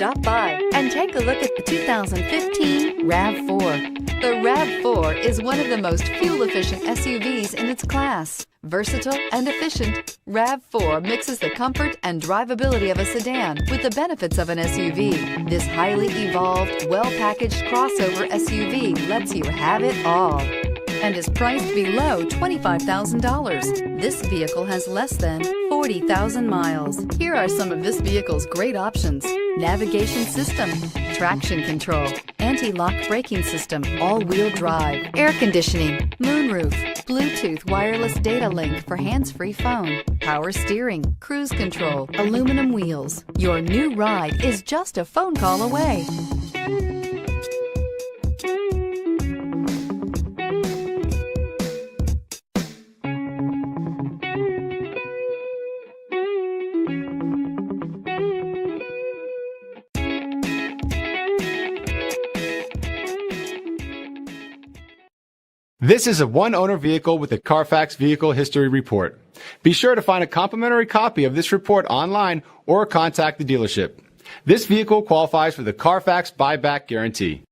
Stop by and take a look at the 2015 RAV4. The RAV4 is one of the most fuel-efficient SUVs in its class. Versatile and efficient, RAV4 mixes the comfort and drivability of a sedan with the benefits of an SUV. This highly evolved, well-packaged crossover SUV lets you have it all and is priced below $25,000. This vehicle has less than 40,000 miles. Here are some of this vehicle's great options: navigation system, traction control, anti-lock braking system, all-wheel drive, air conditioning, moonroof, Bluetooth wireless data link for hands-free phone, power steering, cruise control, aluminum wheels. Your new ride is just a phone call away. This is a one-owner vehicle with a Carfax Vehicle History Report. Be sure to find a complimentary copy of this report online or contact the dealership. This vehicle qualifies for the Carfax Buyback Guarantee.